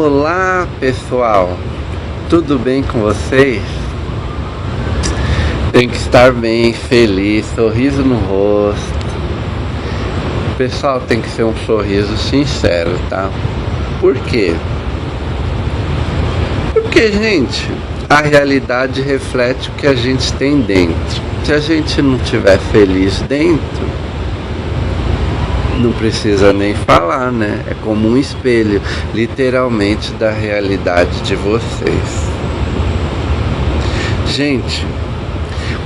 Olá pessoal, tudo bem com vocês? Tem que estar bem, feliz, sorriso no rosto. Pessoal, tem que ser um sorriso sincero, tá? Por quê? Porque, gente, a realidade reflete o que a gente tem dentro. Se a gente não estiver feliz dentro, não precisa nem falar, né? É como um espelho, literalmente, da realidade de vocês. Gente,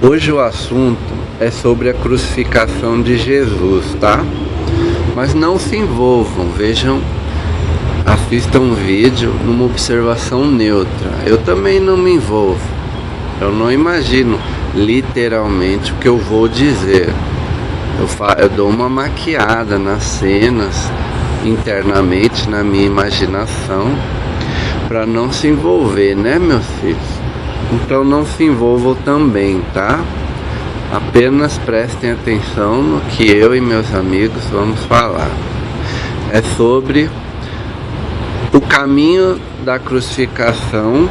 hoje o assunto é sobre a crucificação de Jesus, tá? Mas não se envolvam, vejam, assistam um vídeo numa observação neutra. Eu também não me envolvo. Eu não imagino literalmente o que eu vou dizer. Eu dou uma maquiada nas cenas, internamente, na minha imaginação, para não se envolver, né, meus filhos? Então não se envolvam também, tá? Apenas prestem atenção no que eu e meus amigos vamos falar. É sobre o caminho da crucificação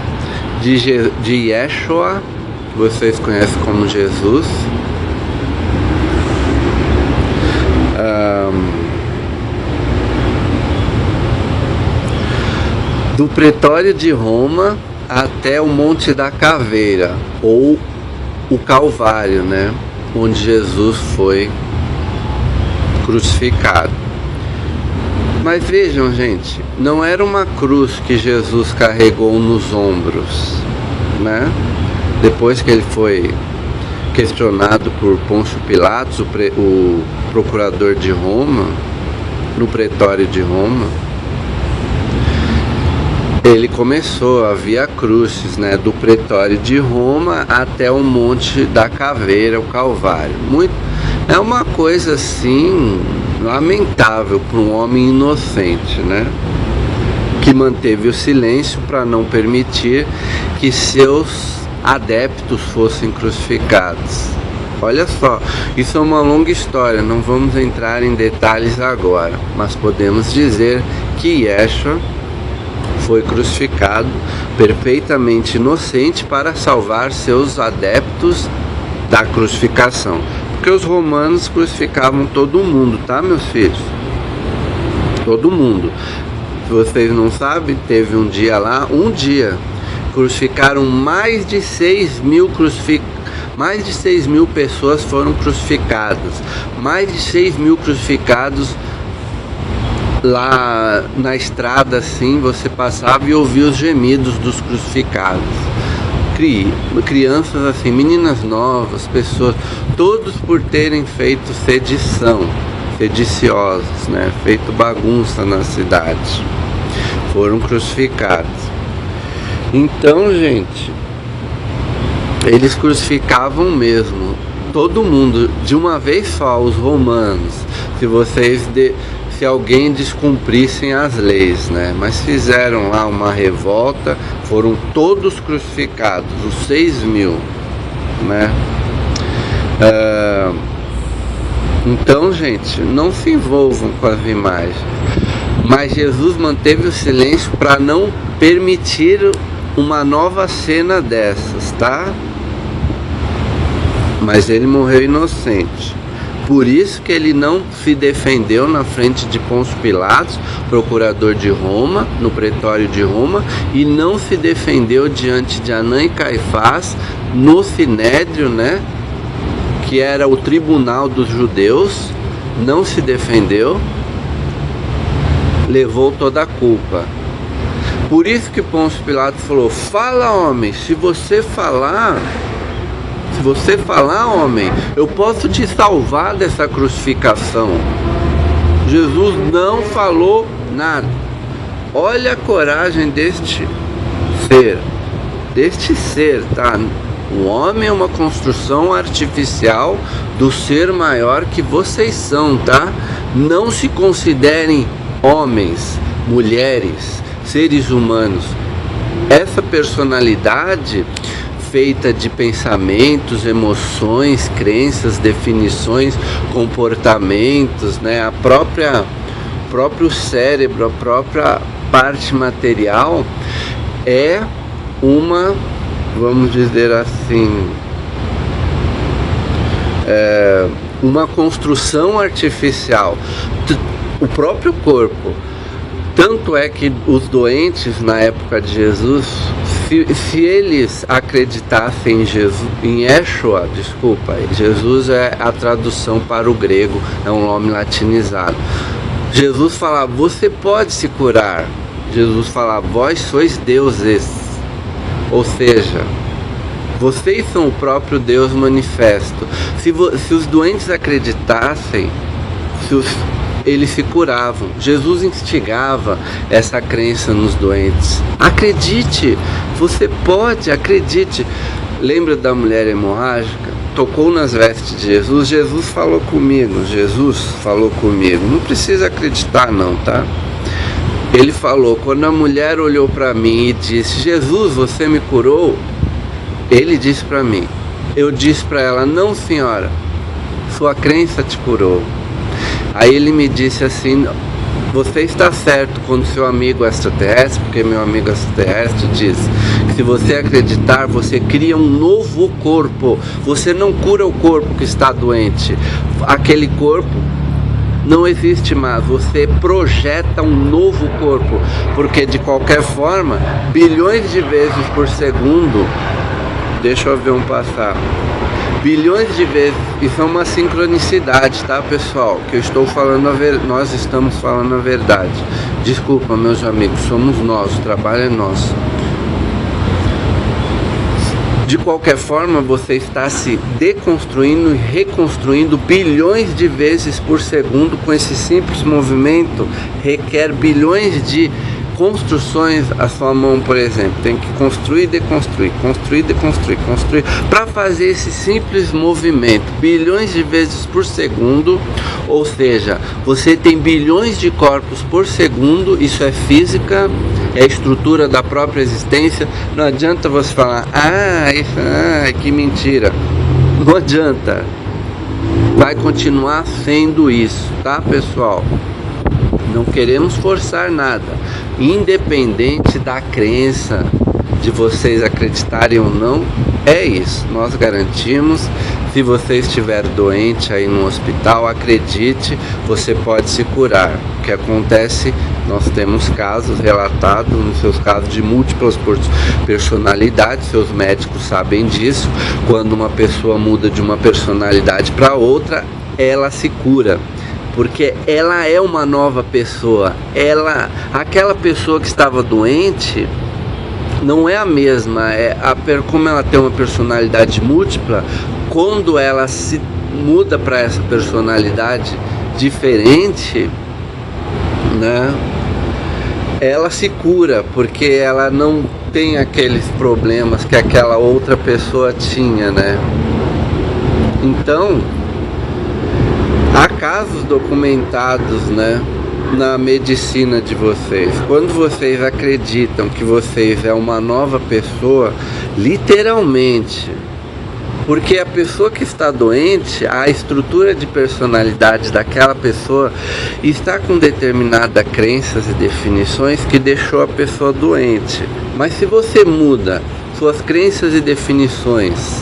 de Yeshua, que vocês conhecem como Jesus, do Pretório de Roma até o Monte da Caveira, ou o Calvário, né? Onde Jesus foi crucificado. Mas vejam, gente, não era uma cruz que Jesus carregou nos ombros, né? Depois que ele foi questionado por Pôncio Pilatos, o procurador de Roma, no Pretório de Roma, ele começou a Via Crucis, né, do Pretório de Roma até o Monte da Caveira, o Calvário. É uma coisa assim lamentável para um homem inocente, né, que manteve o silêncio para não permitir que seus adeptos fossem crucificados. Olha só, isso é uma longa história, não vamos entrar em detalhes agora, mas podemos dizer que Yeshua foi crucificado perfeitamente inocente para salvar seus adeptos da crucificação. Porque os romanos crucificavam todo mundo, tá, meus filhos? Todo mundo. Se vocês não sabem, teve um dia lá, crucificaram mais de 6 mil mais de 6 mil pessoas foram crucificadas. Mais de 6 mil crucificados. Lá na estrada, assim, você passava e ouvia os gemidos dos crucificados. Crianças assim, meninas novas, pessoas, todos por terem feito sediciosos, né? Feito bagunça na cidade, foram crucificados. Então, gente, eles crucificavam mesmo todo mundo de uma vez só, os romanos. Se alguém descumprissem as leis, né? Mas fizeram lá uma revolta, foram todos crucificados, os 6 mil, né? Então, gente, não se envolvam com as imagens. Mas Jesus manteve o silêncio para não permitir uma nova cena dessas, tá? Mas ele morreu inocente. Por isso que ele não se defendeu na frente de Pôncio Pilatos, procurador de Roma, no Pretório de Roma, e não se defendeu diante de Anã e Caifás, no Sinédrio, né, que era o tribunal dos judeus, não se defendeu, levou toda a culpa. Por isso que Pôncio Pilatos falou: fala, homem, se você falar, homem, eu posso te salvar dessa crucificação. Jesus não falou nada. Olha a coragem deste ser, tá? O homem é uma construção artificial do ser maior que vocês são, tá? Não se considerem homens, mulheres, seres humanos. Essa personalidade feita de pensamentos, emoções, crenças, definições, comportamentos, né? O próprio cérebro, a própria parte material é uma, vamos dizer assim, uma construção artificial. O próprio corpo. Tanto é que os doentes na época de Jesus, se eles acreditassem em Jesus, em Yeshua, Jesus é a tradução para o grego, é um nome latinizado. Jesus falava, você pode se curar. Jesus falava, vós sois deuses. Ou seja, vocês são o próprio Deus manifesto. Se os doentes acreditassem, eles se curavam. Jesus instigava essa crença nos doentes. Acredite, você pode, acredite. Lembra da mulher hemorrágica? Tocou nas vestes de Jesus, Jesus falou comigo. Não precisa acreditar não, tá? Ele falou, quando a mulher olhou para mim e disse, Jesus, você me curou? Ele disse para mim, eu disse para ela, não senhora, sua crença te curou. Aí ele me disse assim, você está certo quando seu amigo extraterrestre, porque meu amigo extraterrestre diz que se você acreditar, você cria um novo corpo. Você não cura o corpo que está doente. Aquele corpo não existe mais. Você projeta um novo corpo, porque de qualquer forma, bilhões de vezes por segundo, deixa eu ver um passar. Bilhões de vezes, isso é uma sincronicidade, tá pessoal? Que eu estou falando nós estamos falando a verdade. Desculpa, meus amigos, somos nós, o trabalho é nosso. De qualquer forma, você está se deconstruindo e reconstruindo bilhões de vezes por segundo com esse simples movimento. Requer bilhões de construções. A sua mão, por exemplo, tem que construir e deconstruir, construir, deconstruir, construir, para fazer esse simples movimento bilhões de vezes por segundo. Ou seja, você tem bilhões de corpos por segundo. Isso é física, é a estrutura da própria existência. Não adianta você falar, que mentira. Não adianta, vai continuar sendo isso, tá pessoal? Não queremos forçar nada, independente da crença de vocês acreditarem ou não, é isso. Nós garantimos. Se você estiver doente aí no hospital, acredite, você pode se curar. O que acontece, nós temos casos relatados, nos seus casos de múltiplas personalidades, seus médicos sabem disso. Quando uma pessoa muda de uma personalidade para outra, ela se cura. Porque ela é uma nova pessoa. Aquela pessoa que estava doente não é a mesma. Como ela tem uma personalidade múltipla, quando ela se muda para essa personalidade diferente, né, ela se cura, porque ela não tem aqueles problemas que aquela outra pessoa tinha, né? Então, há casos documentados, né, na medicina de vocês. Quando vocês acreditam que vocês é uma nova pessoa, literalmente, porque a pessoa que está doente, a estrutura de personalidade daquela pessoa está com determinadas crenças e definições que deixou a pessoa doente. Mas se você muda suas crenças e definições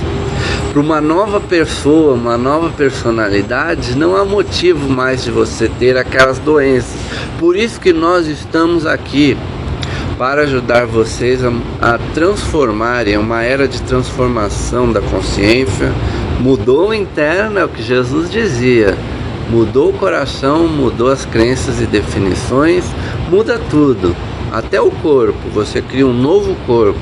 para uma nova pessoa, uma nova personalidade, não há motivo mais de você ter aquelas doenças. Por isso que nós estamos aqui, para ajudar vocês a transformarem, é uma era de transformação da consciência. Mudou o interno, é o que Jesus dizia, mudou o coração, mudou as crenças e definições, muda tudo, até o corpo, você cria um novo corpo.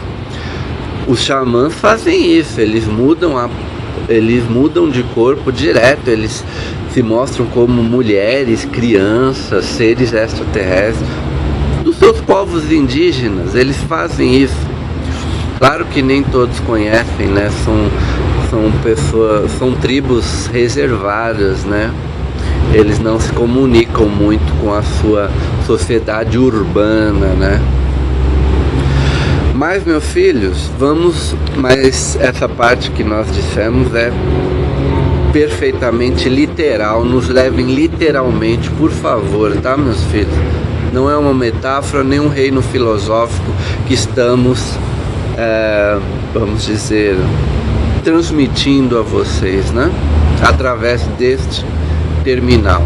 Os xamãs fazem isso, eles mudam de corpo direto, eles se mostram como mulheres, crianças, seres extraterrestres. Dos seus povos indígenas, eles fazem isso. Claro que nem todos conhecem, né? São tribos reservadas, né? Eles não se comunicam muito com a sua sociedade urbana, né? Mas, meus filhos, mas essa parte que nós dissemos é perfeitamente literal. Nos levem literalmente, por favor, tá, meus filhos? Não é uma metáfora, nem um reino filosófico que estamos, vamos dizer, transmitindo a vocês, né? Através deste terminal.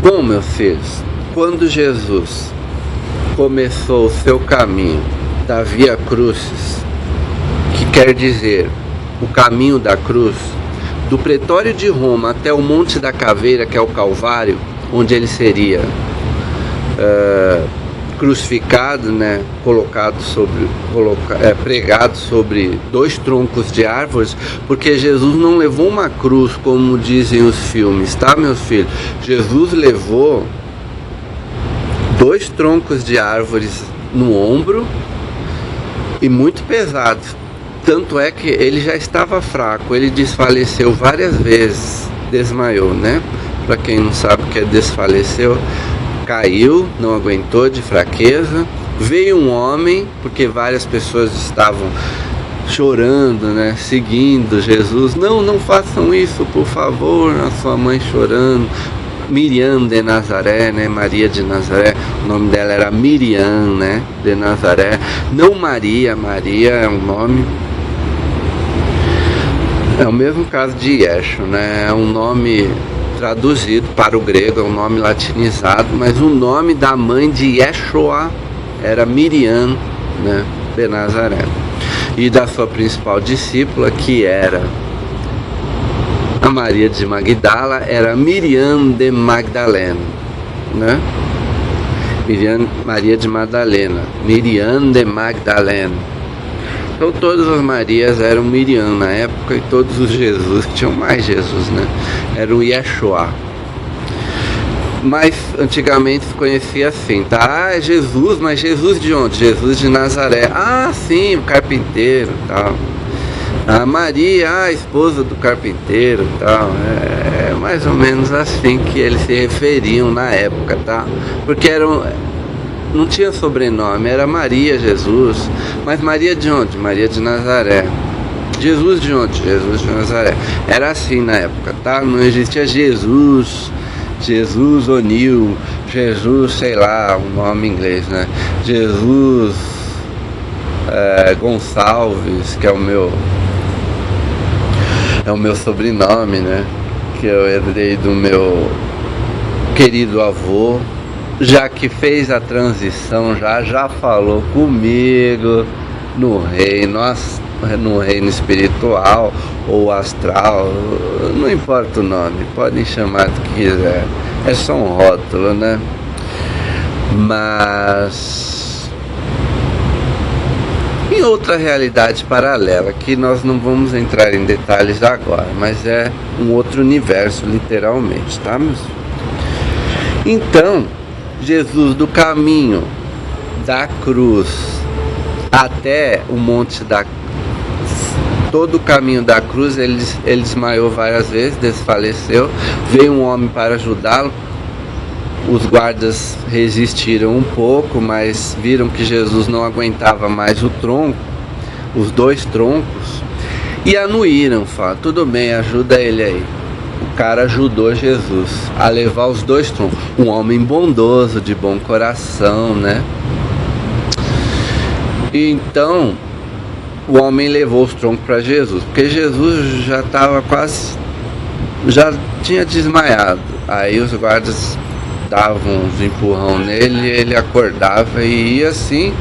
Bom, meus filhos, quando Jesus começou o seu caminho da Via Crucis, que quer dizer o caminho da cruz, do pretório de Roma até o Monte da Caveira, que é o Calvário, onde ele seria crucificado, né, pregado sobre 2 troncos de árvores, porque Jesus não levou uma cruz como dizem os filmes, tá, meus filhos? Jesus levou 2 troncos de árvores no ombro e muito pesados. Tanto é que ele já estava fraco, ele desfaleceu várias vezes, desmaiou, né? Para quem não sabe o que é desfaleceu, caiu, não aguentou de fraqueza. Veio um homem, porque várias pessoas estavam chorando, né? Seguindo Jesus. Não façam isso, por favor. A sua mãe chorando. Miriam de Nazaré, né? Maria de Nazaré. O nome dela era Miriam, né? De Nazaré. Não Maria. Maria é um nome. É o mesmo caso de Yeshua, né? É um nome traduzido para o grego, é um nome latinizado, mas o nome da mãe de Yeshua era Miriam, né, de Nazaré. E da sua principal discípula, que era a Maria de Magdala, era Miriam de Magdalena, né? Maria de Madalena, Miriam de Magdalena. Então todas as Marias eram Miriam na época, e todos os Jesus, tinham mais Jesus, né? Era o Yeshua. Mas antigamente se conhecia assim, tá? Ah, é Jesus, mas Jesus de onde? Jesus de Nazaré. Ah, sim, o carpinteiro, tal. A Maria, a esposa do carpinteiro, tal. É mais ou menos assim que eles se referiam na época, tá? Porque não tinha sobrenome, era Maria Jesus. Mas Maria de onde? Maria de Nazaré. Jesus de onde? Jesus de Nazaré. Era assim na época, tá? Não existia Jesus O'Neill, Jesus, sei lá, um nome em inglês, né? Jesus Gonçalves, que é o meu sobrenome, né? Que eu herdei do meu querido avô, já que fez a transição, já falou comigo no reino espiritual ou astral, não importa o nome, podem chamar do que quiser, é só um rótulo, né? Mas em outra realidade paralela, que nós não vamos entrar em detalhes agora, mas é um outro universo, literalmente, tá, meus filhos? Então, Jesus, do caminho da cruz até o monte todo o caminho da cruz, ele desmaiou várias vezes, desfaleceu. Veio um homem para ajudá-lo. Os guardas resistiram um pouco, mas viram que Jesus não aguentava mais o tronco, os 2 troncos, e anuíram, falaram, tudo bem, ajuda ele aí. O cara ajudou Jesus a levar os 2 troncos. Um homem bondoso, de bom coração, né? Então, o homem levou os troncos para Jesus, porque Jesus já tinha desmaiado. Aí os guardas davam uns empurrão nele, ele acordava e ia assim,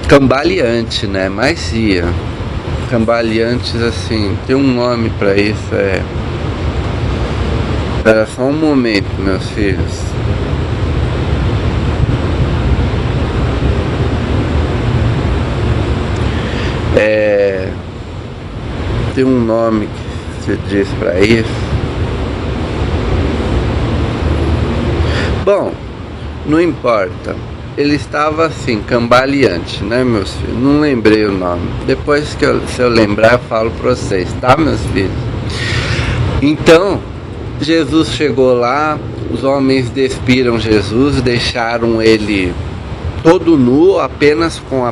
cambaleante, né? Mas ia. Cambaleantes assim, tem um nome para isso, Espera só um momento, meus filhos. Tem um nome que se diz para isso. Bom, não importa. Ele estava assim, cambaleante, né, meus filhos? Não lembrei o nome. Depois se eu lembrar, eu falo para vocês, tá, meus filhos? Então, Jesus chegou lá, os homens despiram Jesus, deixaram ele todo nu, apenas com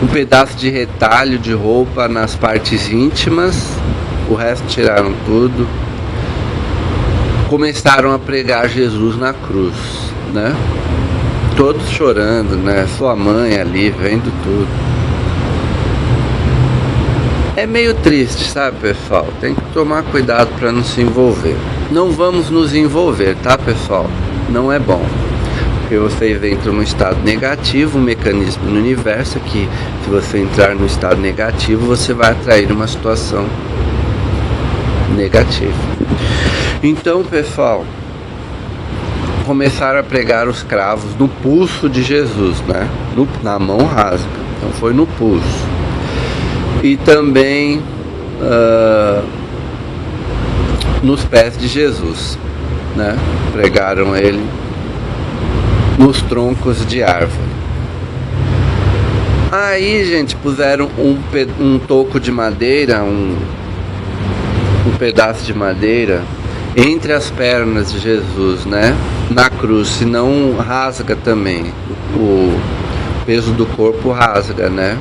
um pedaço de retalho de roupa nas partes íntimas, o resto tiraram tudo. Começaram a pregar Jesus na cruz, né? Todos chorando, né? Sua mãe ali, vendo tudo. É meio triste, sabe, pessoal? Tem que tomar cuidado para não se envolver. Não vamos nos envolver, tá, pessoal? Não é bom. Porque vocês entram no estado negativo, um mecanismo no universo que, se você entrar no estado negativo, você vai atrair uma situação negativa. Então, pessoal, começaram a pregar os cravos no pulso de Jesus, né? Na mão rasga. Então foi no pulso. E também nos pés de Jesus, né? Pregaram ele nos troncos de árvore. Aí, gente, puseram um toco de madeira, um pedaço de madeira entre as pernas de Jesus, né? Na cruz, senão rasga também. O peso do corpo rasga, né?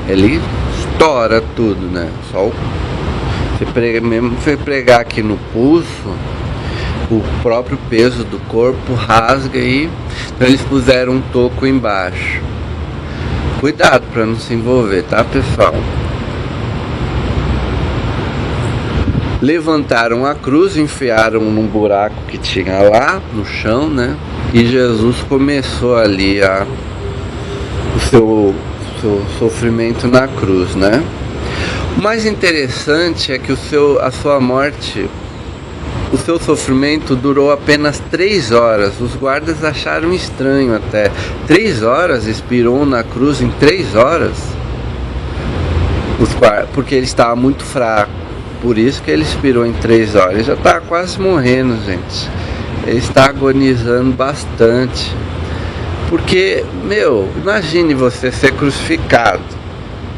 Ele estoura tudo, né? Só mesmo você pregar aqui no pulso, o próprio peso do corpo rasga e então eles puseram um toco embaixo. Cuidado para não se envolver, tá, pessoal? Levantaram a cruz, enfiaram num buraco que tinha lá no chão, né? E Jesus começou ali o seu sofrimento na cruz, né? O mais interessante é que a sua morte, o seu sofrimento durou apenas 3 horas. Os guardas acharam estranho até. 3 horas? Expirou na cruz em 3 horas? Porque ele estava muito fraco. Por isso que ele expirou em 3 horas. Ele já está quase morrendo, gente. Ele está agonizando bastante. Porque, imagine você ser crucificado,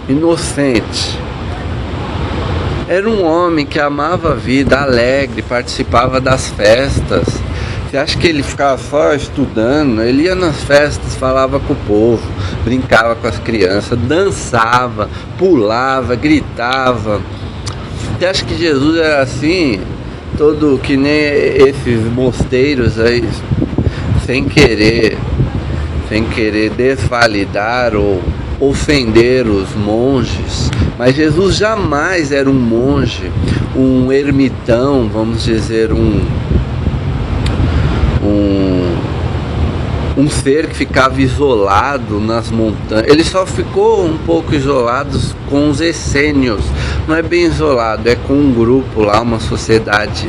inocente. Era um homem que amava a vida, alegre, participava das festas. Você acha que ele ficava só estudando? Ele ia nas festas, falava com o povo, brincava com as crianças, dançava, pulava, gritava. Você acha que Jesus era assim, todo que nem esses mosteiros aí, sem querer desvalidar ou ofender os monges? Mas Jesus jamais era um monge, um ermitão, vamos dizer, um ser que ficava isolado nas montanhas. Ele só ficou um pouco isolado com os essênios. Não é bem isolado, é com um grupo lá, uma sociedade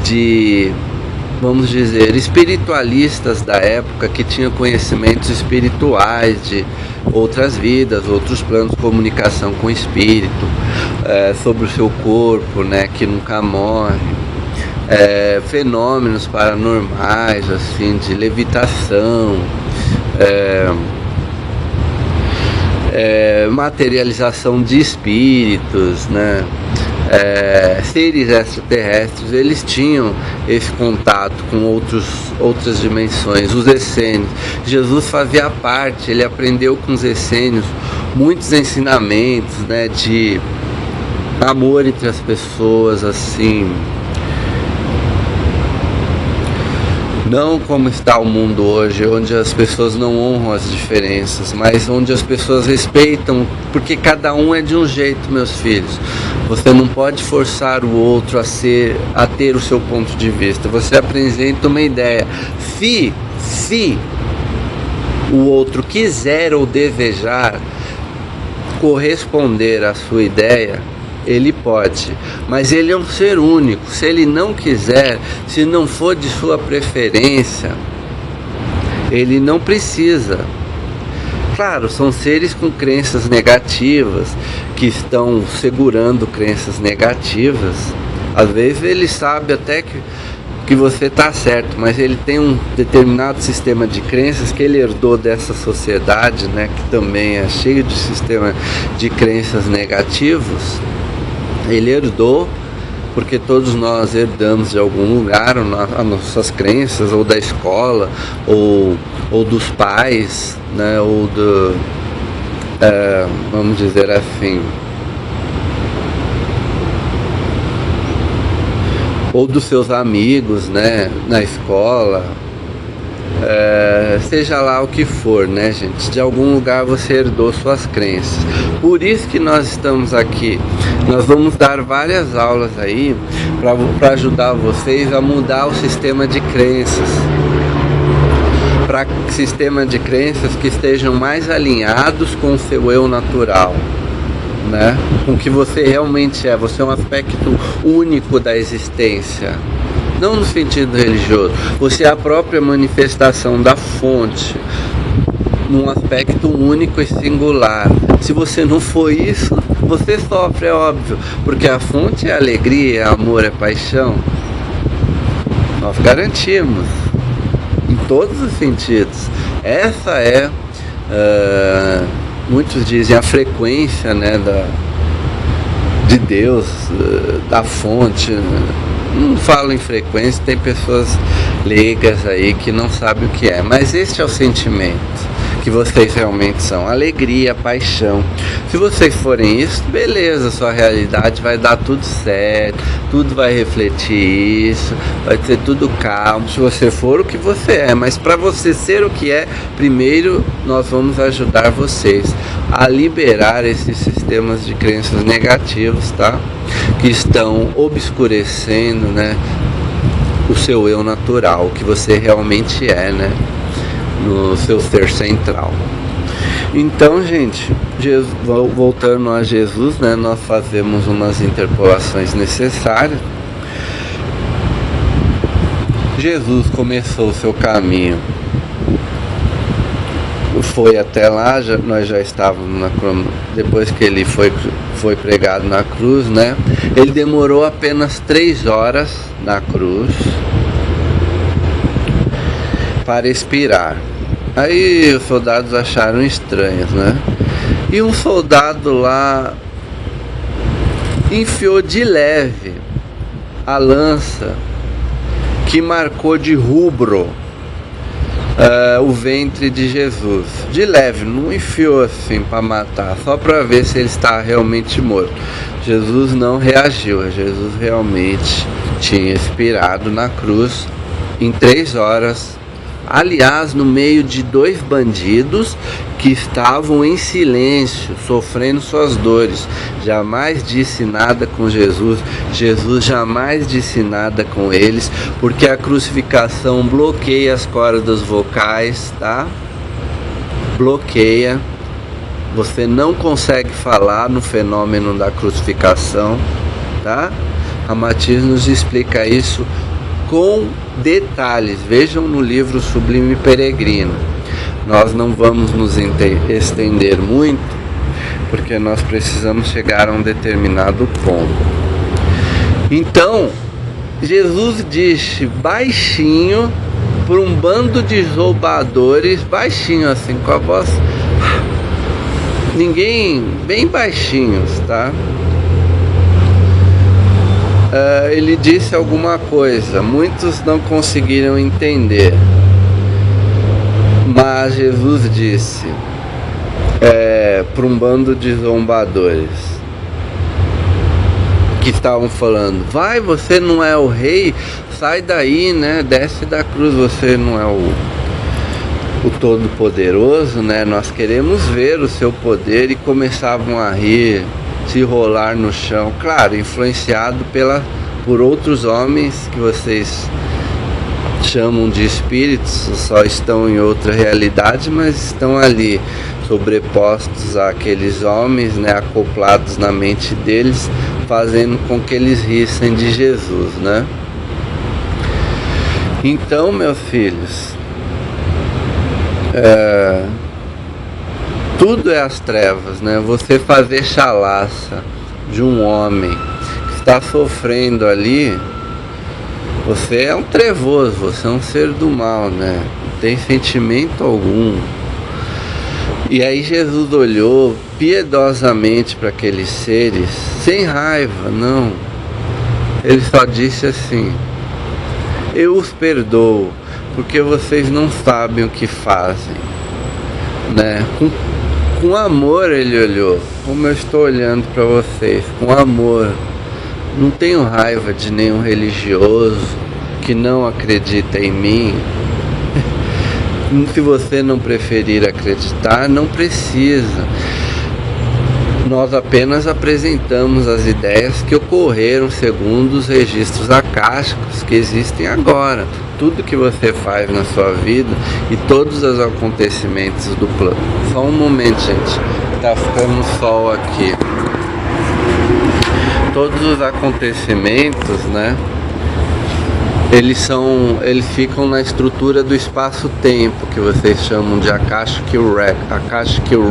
de, vamos dizer, espiritualistas da época que tinha conhecimentos espirituais de outras vidas, outros planos de comunicação com o espírito, sobre o seu corpo, né, que nunca morre. Fenômenos paranormais, assim, de levitação, materialização de espíritos, né? Seres extraterrestres. Eles tinham esse contato com outras dimensões, os essênios. Jesus fazia parte, ele aprendeu com os essênios muitos ensinamentos, né, de amor entre as pessoas, assim. Não como está o mundo hoje, onde as pessoas não honram as diferenças, mas onde as pessoas respeitam, porque cada um é de um jeito, meus filhos. Você não pode forçar o outro a ter o seu ponto de vista. Você apresenta uma ideia. Se o outro quiser ou desejar corresponder à sua ideia, ele pode, mas ele é um ser único. Se ele não quiser, se não for de sua preferência, ele não precisa. Claro, são seres com crenças negativas, que estão segurando crenças negativas. Às vezes ele sabe até que você está certo, mas ele tem um determinado sistema de crenças que ele herdou dessa sociedade, né, que também é cheio de sistema de crenças negativos. Ele herdou, porque todos nós herdamos de algum lugar as nossas crenças, ou da escola, ou dos pais, né, vamos dizer assim, ou dos seus amigos, né, na escola, seja lá o que for, né, gente? De algum lugar você herdou suas crenças. Por isso que nós estamos aqui. Nós vamos dar várias aulas aí para ajudar vocês a mudar o sistema de crenças, para sistema de crenças que estejam mais alinhados com o seu eu natural, né? Com o que você realmente é. Você é um aspecto único da existência, não no sentido religioso. Você é a própria manifestação da fonte, num aspecto único e singular. Se você não for isso, você sofre, é óbvio, porque a fonte é alegria, é amor, é paixão. Nós garantimos, em todos os sentidos. Essa é, muitos dizem, a frequência, né, de Deus, da fonte. Não falo em frequência, tem pessoas leigas aí que não sabem o que é, mas este é o sentimento que vocês realmente são: alegria, paixão. Se vocês forem isso, beleza, sua realidade vai dar tudo certo, tudo vai refletir isso, vai ser tudo calmo, se você for o que você é. Mas para você ser o que é, primeiro nós vamos ajudar vocês a liberar esses sistemas de crenças negativos, tá? Que estão obscurecendo, né, o seu eu natural, o que você realmente é, né, no seu ser central. Então, gente, voltando a Jesus, né, nós fazemos umas interpolações necessárias. Jesus começou o seu caminho, foi até lá, nós já estávamos depois que ele foi pregado na cruz, né? Ele demorou apenas 3 horas na cruz para expirar. Aí os soldados acharam estranhos, né? E um soldado lá enfiou de leve a lança que marcou de rubro o ventre de Jesus. De leve, não enfiou assim para matar, só para ver se ele está realmente morto. Jesus não reagiu, Jesus realmente tinha expirado na cruz em 3 horas. Aliás, no meio de 2 bandidos que estavam em silêncio, sofrendo suas dores. Jamais disse nada com Jesus, Jesus jamais disse nada com eles, porque a crucificação bloqueia as cordas vocais, tá? Bloqueia. Você não consegue falar no fenômeno da crucificação, tá? Ramatiz nos explica isso com detalhes. Vejam no livro Sublime Peregrino. Nós não vamos nos estender muito, porque nós precisamos chegar a um determinado ponto. Então, Jesus disse baixinho para um bando de zombadores, baixinho assim, com a voz, ninguém, bem baixinhos, tá? Ele disse alguma coisa, muitos não conseguiram entender, mas Jesus disse para um bando de zombadores que estavam falando: vai, você não é o rei, sai daí, né, desce da cruz, você não é o Todo-Poderoso, né, nós queremos ver o seu poder. E começavam a rir, se rolar no chão, claro, influenciado por outros homens que vocês chamam de espíritos, só estão em outra realidade, mas estão ali sobrepostos àqueles homens, né, acoplados na mente deles, fazendo com que eles rissem de Jesus, né? Então, meus filhos, tudo é as trevas, né? Você fazer chalaça de um homem que está sofrendo ali, você é um trevoso, você é um ser do mal, né? Não tem sentimento algum. E aí Jesus olhou piedosamente para aqueles seres, sem raiva, não. Ele só disse assim: eu os perdoo, porque vocês não sabem o que fazem, né? Com amor ele olhou, como eu estou olhando para vocês, com amor, Não tenho raiva de nenhum religioso que não acredita em mim. Se você não preferir acreditar, não precisa. Nós apenas apresentamos as ideias que ocorreram segundo os registros acásticos que existem agora. Tudo que você faz na sua vida e todos os acontecimentos do plano. Só um momento, gente. Tá ficando sol aqui. Todos os acontecimentos, né? Eles ficam na estrutura do espaço-tempo, que vocês chamam de Akashic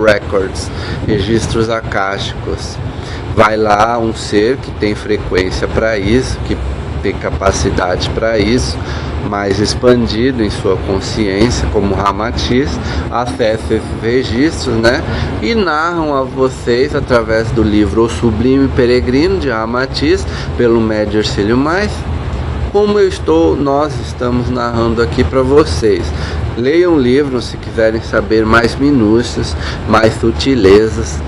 Records, registros acásticos. Vai lá um ser que tem frequência para isso, que tem capacidade para isso, mais expandido em sua consciência, como Ramatiz, acessa esses registros, né? E narram a vocês, através do livro O Sublime Peregrino, de Ramatiz, pelo médium Ercílio Mais, como nós estamos narrando aqui para vocês. Leiam o livro se quiserem saber mais minúcias, mais sutilezas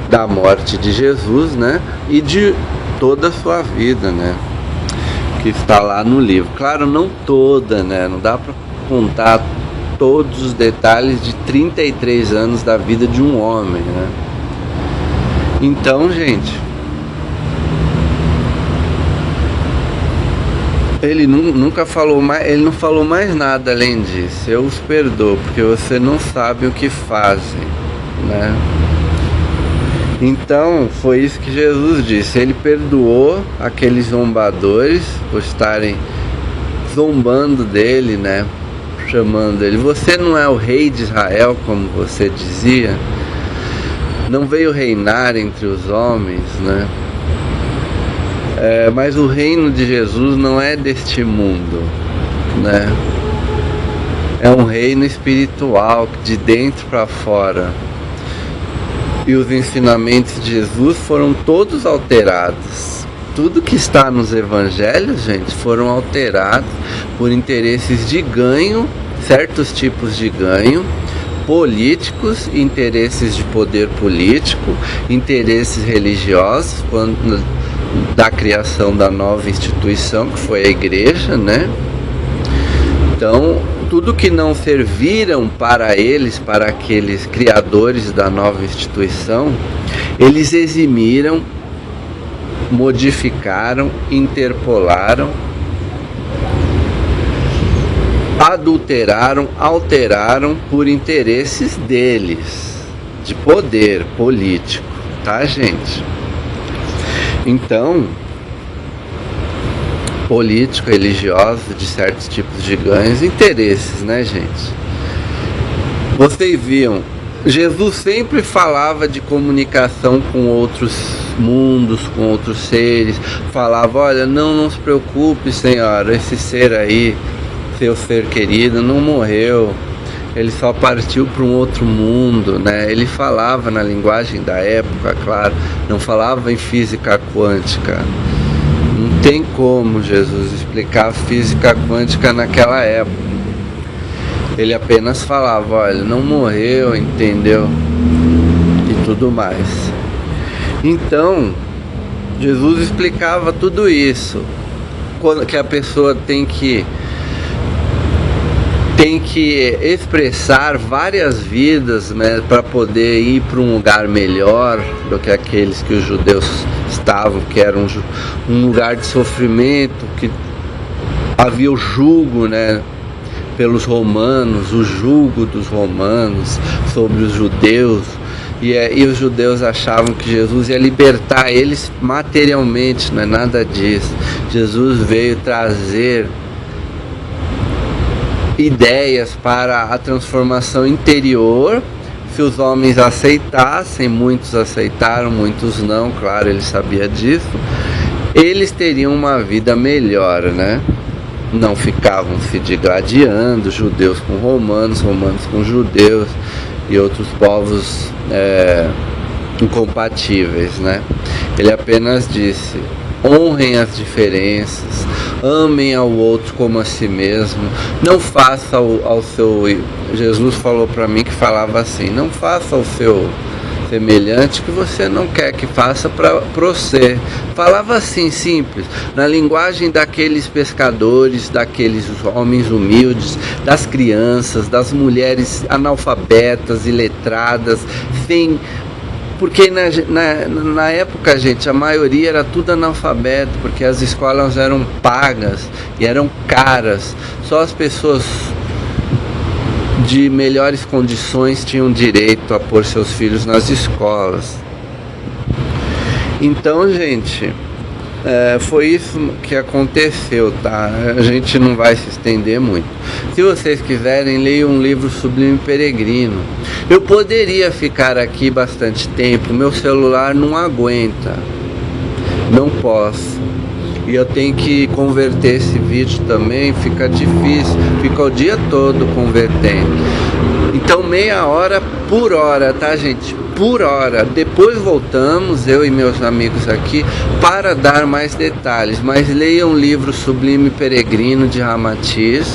da morte de Jesus, né? E de toda a sua vida, né? Que está lá no livro. Claro, não toda, né? Não dá para contar todos os detalhes de 33 anos da vida de um homem, né? Então, gente, ele nunca falou mais, ele não falou mais nada além disso. Eu os perdoo, porque você não sabe o que fazem, né? Então, foi isso que Jesus disse. Ele perdoou aqueles zombadores por estarem zombando dele, né? Chamando ele. Você não é o rei de Israel, como você dizia. Não veio reinar entre os homens, né? Mas o reino de Jesus não é deste mundo, né? É um reino espiritual, de dentro para fora. E os ensinamentos de Jesus foram todos alterados. Tudo que está nos evangelhos, gente, foram alterados por interesses de ganho, certos tipos de ganho, políticos, interesses de poder político, interesses religiosos, da criação da nova instituição, que foi a igreja, né? Então, tudo que não serviram para eles, para aqueles criadores da nova instituição, eles eximiram, modificaram, interpolaram, adulteraram, alteraram por interesses deles, de poder político, tá, gente? Então, político, religioso, de certos tipos de ganhos, interesses, né, gente? Vocês viam, Jesus sempre falava de comunicação com outros mundos, com outros seres. Falava, olha, não se preocupe, senhora, esse ser aí, seu ser querido, não morreu. Ele só partiu para um outro mundo, né? Ele falava na linguagem da época, claro, não falava em física quântica. Não tem como Jesus explicar a física quântica naquela época. Ele apenas falava, olha, não morreu, entendeu? E tudo mais. Então, Jesus explicava tudo isso. Que a pessoa tem que expressar várias vidas, né, para poder ir para um lugar melhor do que aqueles que os judeus estavam, que era um lugar de sofrimento, que havia o jugo, né, pelos romanos, o jugo dos romanos sobre os judeus, e os judeus achavam que Jesus ia libertar eles materialmente. Não é nada disso. Jesus veio trazer ideias para a transformação interior. Se os homens aceitassem, muitos aceitaram, muitos não, claro, ele sabia disso, eles teriam uma vida melhor, né? Não ficavam se digladiando, judeus com romanos, romanos com judeus e outros povos incompatíveis, né? Ele apenas disse: honrem as diferenças, amem ao outro como a si mesmo, não faça ao seu... Jesus falou para mim que falava assim: não faça ao seu semelhante que você não quer que faça para você. Falava assim, simples, na linguagem daqueles pescadores, daqueles homens humildes, das crianças, das mulheres analfabetas, iletradas, sem... Porque na época, gente, a maioria era tudo analfabeto, porque as escolas eram pagas e eram caras. Só as pessoas de melhores condições tinham direito a pôr seus filhos nas escolas. Então, gente, foi isso que aconteceu, tá? A gente não vai se estender muito. Se vocês quiserem, leiam um livro Sublime Peregrino. Eu poderia ficar aqui bastante tempo, meu celular não aguenta, não posso. E eu tenho que converter esse vídeo também, fica difícil, fica o dia todo convertendo. Então meia hora por hora, tá, gente? Por hora. Depois voltamos, eu e meus amigos aqui, para dar mais detalhes. Mas leiam o livro Sublime Peregrino de Ramatiz,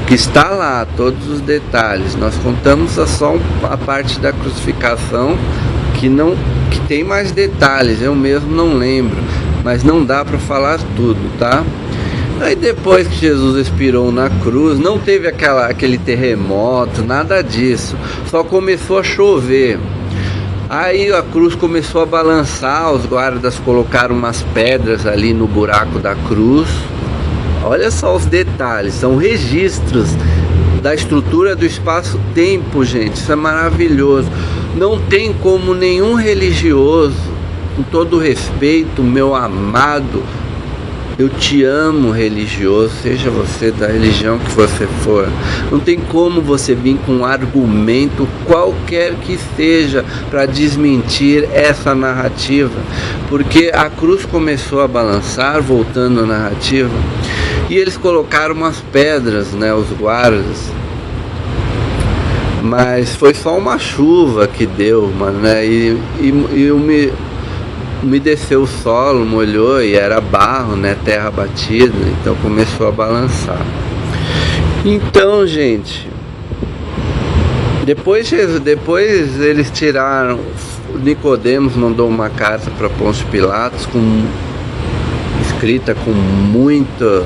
que está lá, todos os detalhes. Nós contamos só a parte da crucificação, que tem mais detalhes, eu mesmo não lembro, mas não dá para falar tudo, tá? Aí depois que Jesus expirou na cruz, não teve aquele terremoto, nada disso, só começou a chover. Aí a cruz começou a balançar, os guardas colocaram umas pedras ali no buraco da cruz. Olha só os detalhes, são registros da estrutura do espaço-tempo, gente, isso é maravilhoso. Não tem como nenhum religioso, com todo respeito, meu amado, eu te amo, religioso, seja você da religião que você for, não tem como você vir com um argumento qualquer que seja para desmentir essa narrativa, porque a cruz começou a balançar, voltando à narrativa, e eles colocaram umas pedras, né, os guardas, mas foi só uma chuva que deu, mano, né, e umedeceu o solo, molhou e era barro, né, terra batida, então começou a balançar. Então, gente, depois eles tiraram, Nicodemos mandou uma carta para Pôncio Pilatos, escrita com muita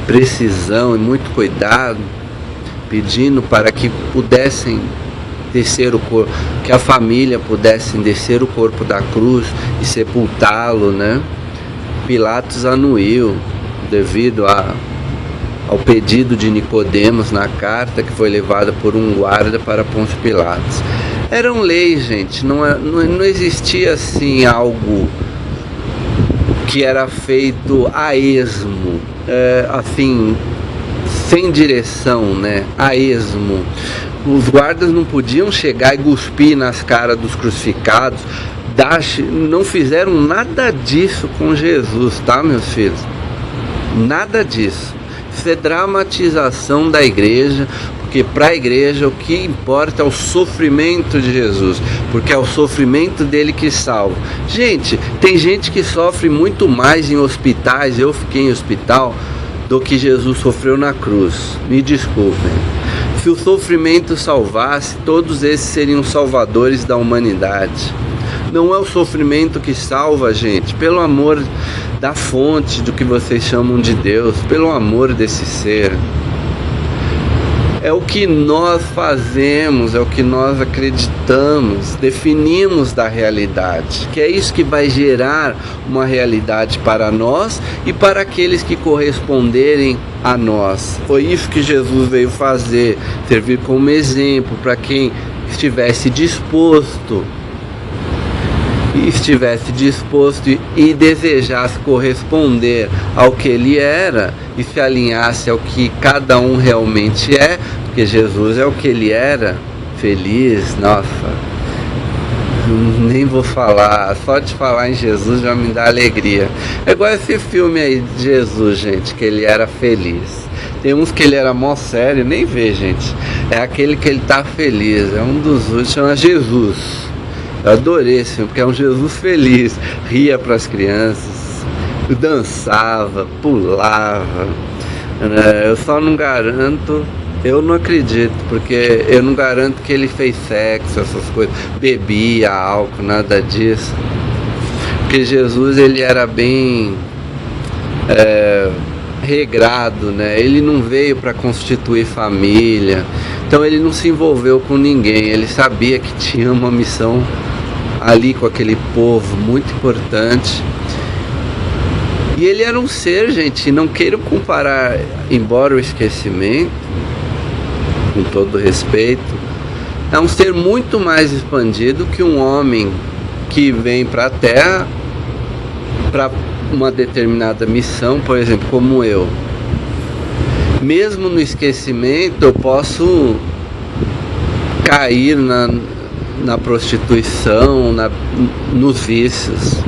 precisão e muito cuidado, pedindo para que pudessem descer o corpo, que a família pudesse descer o corpo da cruz e sepultá-lo, né? Pilatos anuiu devido ao pedido de Nicodemos na carta que foi levada por um guarda para Pôncio Pilatos. Eram leis, gente, não existia assim algo que era feito a esmo, assim, sem direção, né? A esmo. Os guardas não podiam chegar e cuspir nas caras dos crucificados. Não fizeram nada disso com Jesus, tá, meus filhos? Nada disso. Isso é dramatização da igreja, porque para a igreja o que importa é o sofrimento de Jesus, porque é o sofrimento dele que salva. Gente, tem gente que sofre muito mais em hospitais, eu fiquei em hospital, do que Jesus sofreu na cruz. Me desculpem. Se o sofrimento salvasse, todos esses seriam salvadores da humanidade. Não é o sofrimento que salva, gente, pelo amor da fonte do que vocês chamam de Deus, pelo amor desse ser. É o que nós fazemos, é o que nós acreditamos, definimos da realidade, que é isso que vai gerar uma realidade para nós e para aqueles que corresponderem a nós. Foi isso que Jesus veio fazer, servir como exemplo para quem estivesse disposto e desejasse corresponder ao que ele era e se alinhasse ao que cada um realmente é, porque Jesus é o que ele era, feliz, nossa, nem vou falar, só de falar em Jesus já me dá alegria. É igual esse filme aí de Jesus, gente, que ele era feliz. Tem uns que ele era mó sério, nem vê, gente, é aquele que ele tá feliz, é um dos últimos, chama Jesus. Eu adorei esse filme, porque é um Jesus feliz, ria para as crianças, dançava, pulava, né? Eu só não garanto Eu não acredito, porque eu não garanto que ele fez sexo, essas coisas, bebia álcool, nada disso. Porque Jesus, ele era bem regrado, né? Ele não veio para constituir família, então ele não se envolveu com ninguém. Ele sabia que tinha uma missão ali com aquele povo muito importante. E ele era um ser, gente, não quero comparar, embora o esquecimento, com todo respeito, é um ser muito mais expandido que um homem que vem para a Terra para uma determinada missão, por exemplo, como eu. Mesmo no esquecimento, eu posso cair na prostituição, nos vícios,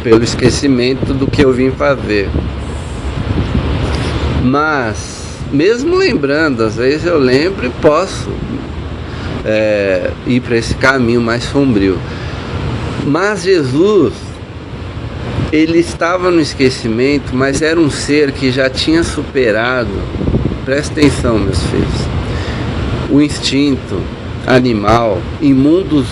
pelo esquecimento do que eu vim fazer. Mas mesmo lembrando, às vezes eu lembro e posso ir para esse caminho mais sombrio. Mas Jesus, ele estava no esquecimento, mas era um ser que já tinha superado, presta atenção, meus filhos, o instinto animal em mundos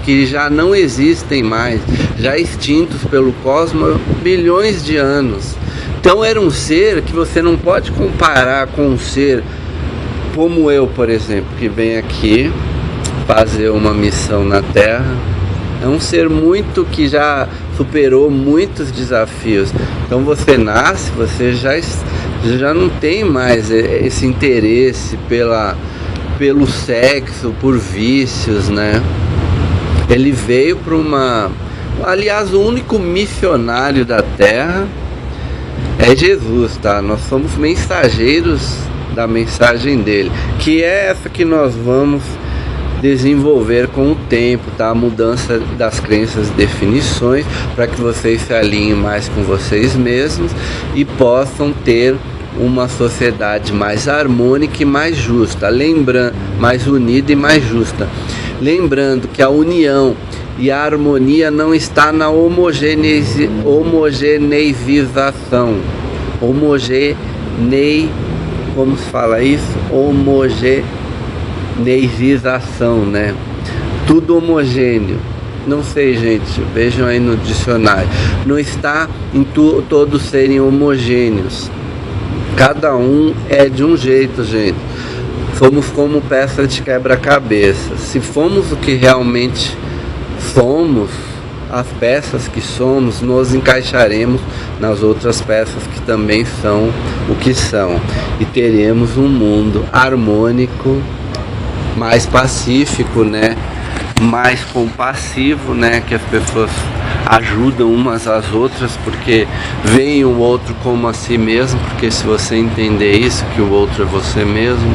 que já não existem mais, já extintos pelo cosmos há bilhões de anos. Então era um ser que você não pode comparar com um ser como eu, por exemplo, que vem aqui fazer uma missão na Terra. É um ser que já superou muitos desafios. Então você nasce, você já não tem mais esse interesse pelo sexo, por vícios, né? Ele veio para aliás, o único missionário da Terra é Jesus, tá? Nós somos mensageiros da mensagem dele, que é essa que nós vamos desenvolver com o tempo, tá? A mudança das crenças e definições, para que vocês se alinhem mais com vocês mesmos e possam ter uma sociedade mais harmônica e mais justa, mais unida e mais justa. Lembrando que a união e a harmonia não está na homogeneização. Como se fala isso? Homogeneização, né? Tudo homogêneo. Não sei, gente, vejam aí no dicionário. Não está em todos serem homogêneos. Cada um é de um jeito, gente. Somos como peças de quebra-cabeça. Se formos o que realmente somos, as peças que somos, nos encaixaremos nas outras peças que também são o que são. E teremos um mundo harmônico, mais pacífico, né? Mais compassivo, né? Que as pessoas ajudam umas às outras, porque veem o outro como a si mesmo, porque se você entender isso, que o outro é você mesmo,